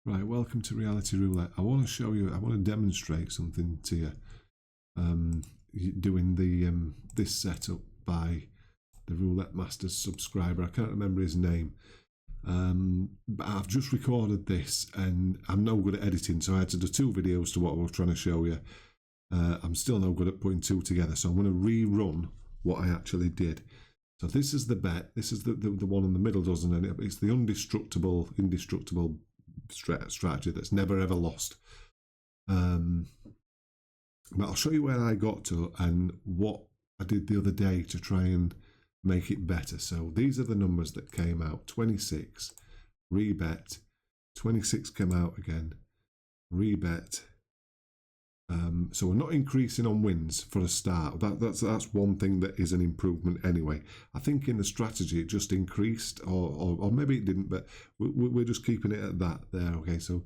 Right, welcome to Reality Roulette. I want to show you, I want to demonstrate something to you. Doing the this setup by the Roulette Masters subscriber. I can't remember his name. But I've just recorded this and I'm no good at editing, so I had to do two videos to what I was trying to show you. I'm still no good at putting two together, so I'm going to rerun what I actually did. So this is the bet. This is the one in the middle, doesn't it? It's the indestructible strategy that's never ever lost. But I'll show you where I got to and what I did the other day to try and make it better. So these are the numbers that came out: 26, rebet, 26 came out again, rebet. So we're not increasing on wins for a start. That's one thing that is an improvement anyway. I think in the strategy it just increased, or maybe it didn't, but we're just keeping it at that there. Okay, so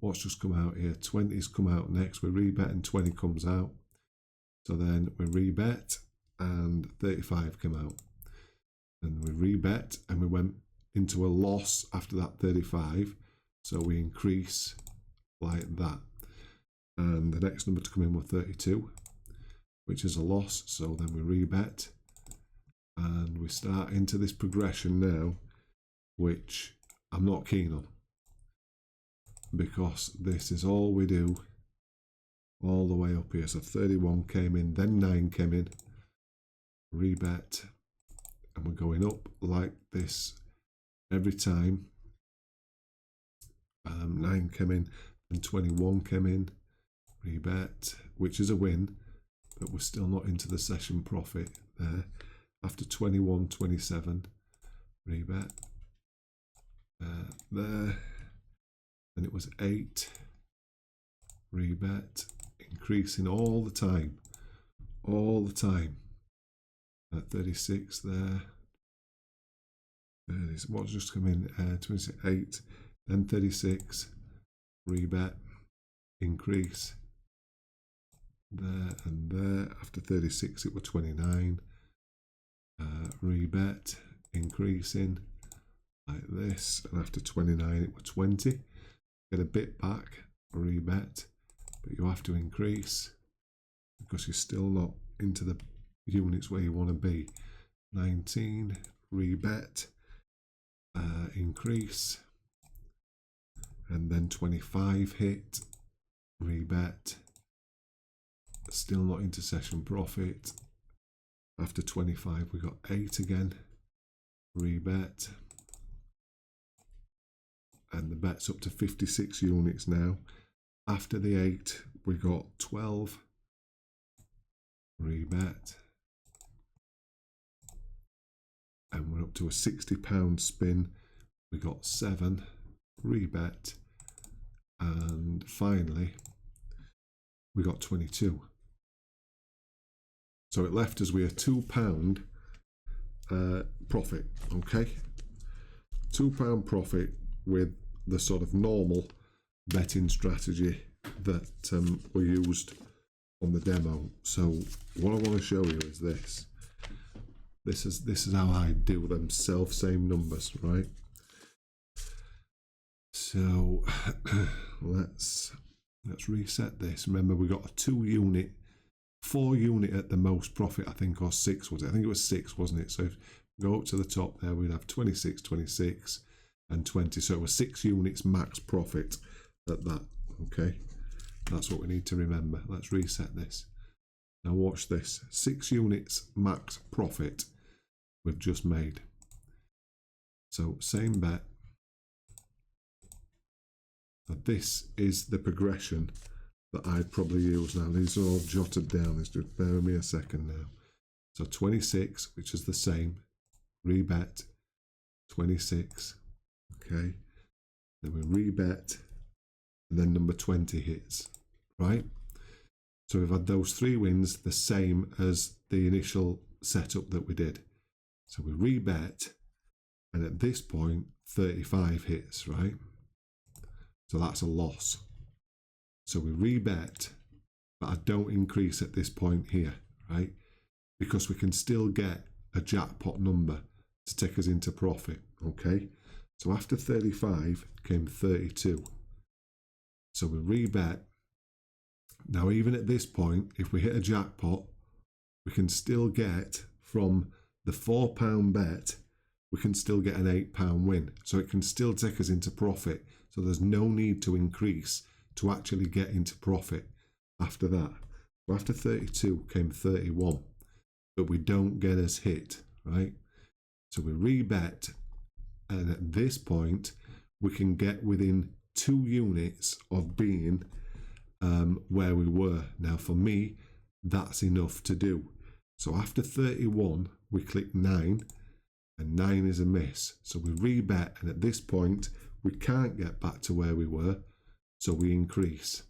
what's just come out here? 20's come out next. We're rebetting, 20 comes out. So then we rebet and 35 came out. And we rebet and we went into a loss after that 35. So we increase like that. And the next number to come in was 32, which is a loss. So then we rebet and we start into this progression now, which I'm not keen on, because this is all we do all the way up here. So 31 came in, then 9 came in, rebet, and we're going up like this every time. 9 came in, and 21 came in, rebet, which is a win, but we're still not into the session profit there. After 21, 27, rebet, there, and it was 8, rebet, increasing all the time, at 36 there. What's just come in? 28, then 36, rebet, increase, there and there. After 36 it was 29, rebet, increasing like this, and after 29 it was 20. Get a bit back, rebet, but you have to increase because you're still not into the units where you want to be. 19, rebet, increase, and then 25 hit, rebet, still not into session profit. After 25 we got 8 again, rebet, and the bet's up to 56 units now. After the 8 we got 12, rebet, and we're up to a £60 spin. We got 7, rebet, and finally we got 22. So it left us with a £2 profit. Okay, £2 profit with the sort of normal betting strategy that we used on the demo. So what I want to show you is this. This is how I do them same numbers, right? So let's reset this. Remember, we got a 4 unit at the most profit, I think, or 6 was it? I think it was 6, wasn't it? So if we go up to the top there, we'd have 26, 26, and 20. So it was 6 units max profit at that. Okay, that's what we need to remember. Let's reset this. Now watch this. 6 units max profit we've just made. So same bet. But this is the progression that I'd probably use now. These are all jotted down. Just bear with me a second now. So 26, which is the same, rebet, 26, okay. Then we rebet, and then number 20 hits, right? So we've had those 3 wins, the same as the initial setup that we did. So we rebet, and at this point, 35 hits, right? So that's a loss. So we rebet, but I don't increase at this point here, right? Because we can still get a jackpot number to take us into profit, okay? So after 35 came 32. So we rebet. Now, even at this point, if we hit a jackpot, we can still get from the £4 bet, we can still get an £8 win. So it can still take us into profit. So there's no need to increase to actually get into profit after that. So after 32 came 31, but we don't get us hit, right? So we rebet, and at this point, we can get within 2 units of being where we were. Now, for me, that's enough to do. So after 31, we click 9, and 9 is a miss. So we rebet, and at this point, we can't get back to where we were, so we increase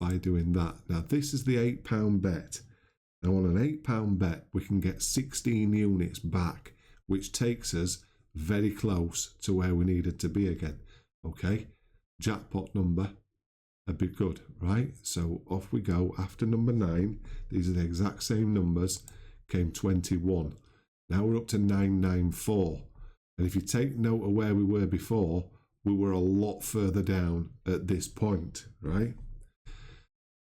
by doing that. Now, this is the £8 bet. Now, on an £8 bet, we can get 16 units back, which takes us very close to where we needed to be again. Okay, jackpot number would be good, right? So off we go. After number 9, these are the exact same numbers, came 21. Now we're up to 994. And if you take note of where we were before, we were a lot further down at this point, right?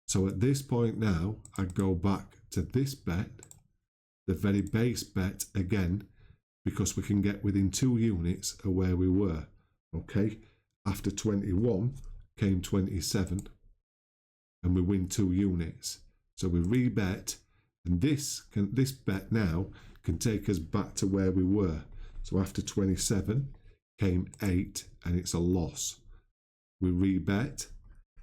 So at this point now, I go back to this bet, the very base bet again, because we can get within 2 units of where we were. Okay, after 21 came 27, and we win 2 units. So we rebet, and this bet now can take us back to where we were. So after 27 came 8, and it's a loss. We rebet,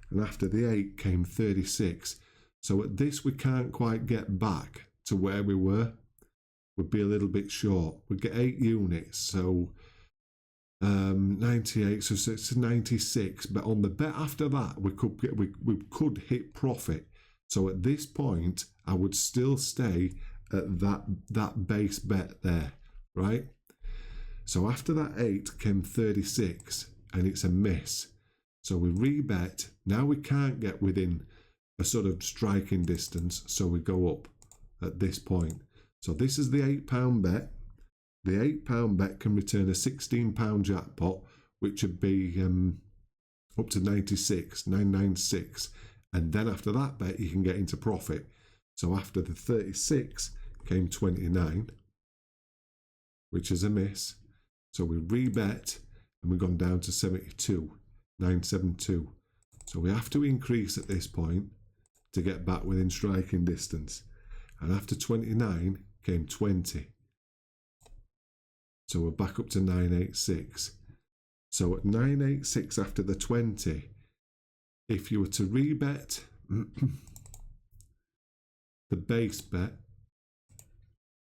and after the 8 came 36. So at this we can't quite get back to where we were. We'd be a little bit short. We'd get 8 units, so 98, so it's 96. But on the bet after that, we could hit profit. So at this point, I would still stay at that base bet there, right? So after that 8 came 36, and it's a miss. So we rebet. Now we can't get within a sort of striking distance, so we go up at this point. So this is the £8 bet. The £8 bet can return a £16 jackpot, which would be up to 996, and then after that bet you can get into profit. So after the 36 came 29, which is a miss. So we rebet, and we've gone down to 72, 972. So we have to increase at this point to get back within striking distance. And after 29 came 20. So we're back up to 986. So at 986 after the 20, if you were to rebet the base bet,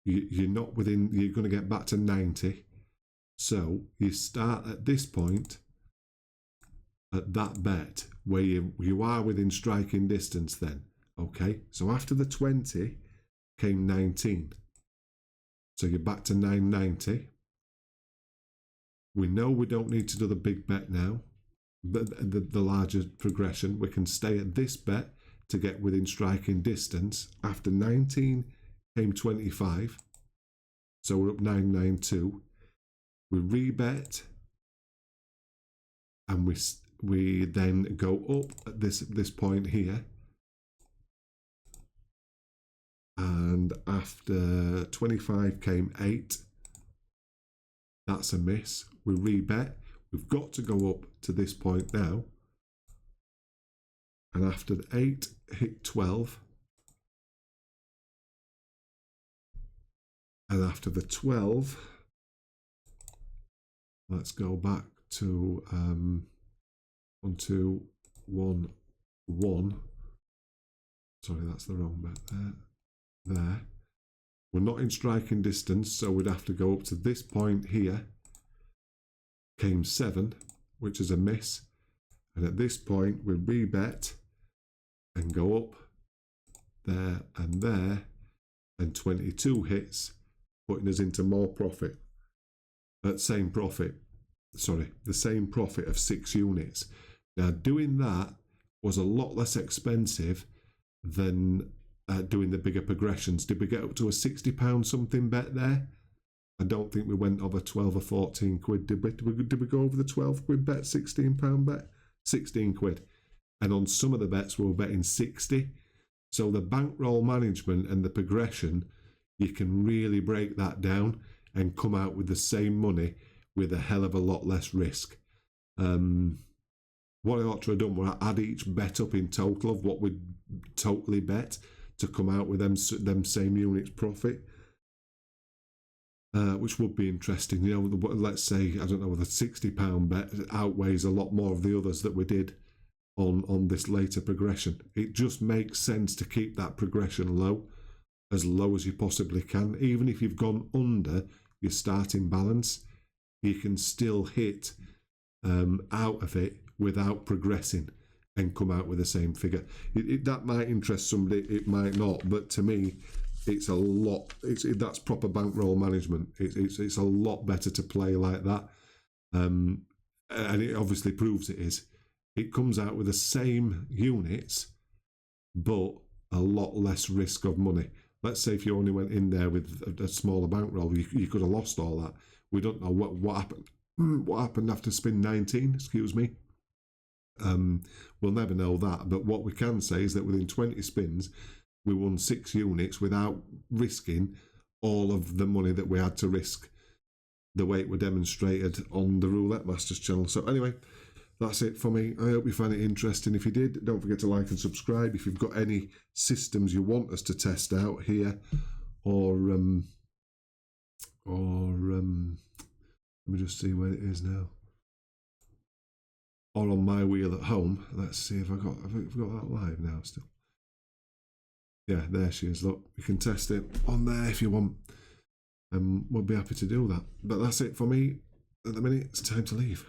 you're not within, you're going to get back to 90. So you start at this point at that bet where you are within striking distance then. Okay, so after the 20 came 19. So you're back to 990. We know we don't need to do the big bet now, but the larger progression. We can stay at this bet to get within striking distance. After 19 came 25. So we're up 992. We rebet, and we then go up at this point here. And after 25 came 8. That's a miss. We rebet. We've got to go up to this point now. And after the 8 hit 12. And after the 12, let's go back to 1, 2, 1, 1. Sorry, that's the wrong bet there. There. We're not in striking distance, so we'd have to go up to this point here. Came 7, which is a miss. And at this point, we rebet and go up there and there. And 22 hits, putting us into more profit. The same profit of 6 units. Now, doing that was a lot less expensive than doing the bigger progressions. Did we get up to a £60 something bet there? I don't think we went over 12 or 14 quid, did we? Did we go over the 12 quid bet, £16 bet? 16 quid. And on some of the bets, we were betting 60. So the bankroll management and the progression, you can really break that down and come out with the same money with a hell of a lot less risk. What I ought to have done was add each bet up in total of what we'd totally bet to come out with them same units profit. Which would be interesting. You know, let's say, I don't know, the £60 bet outweighs a lot more of the others that we did on this later progression. It just makes sense to keep that progression low as you possibly can. Even if you've gone under your starting balance, you can still hit out of it without progressing and come out with the same figure. That might interest somebody, it might not, but to me, it's a lot. That's proper bankroll management. It's a lot better to play like that, and it obviously proves it is. It comes out with the same units, but a lot less risk of money. Let's say if you only went in there with a smaller bankroll, you could have lost all that. We don't know what happened. What happened after spin 19? Excuse me. We'll never know that. But what we can say is that within 20 spins, we won 6 units without risking all of the money that we had to risk, the way it were demonstrated on the Roulette Masters channel. So anyway, that's it for me. I hope you found it interesting. If you did, don't forget to like and subscribe. If you've got any systems you want us to test out here, or let me just see where it is now, or on my wheel at home. Let's see if I've got that live now still. Yeah, there she is. Look, you can test it on there if you want. We'll be happy to do that. But that's it for me. At the minute, it's time to leave.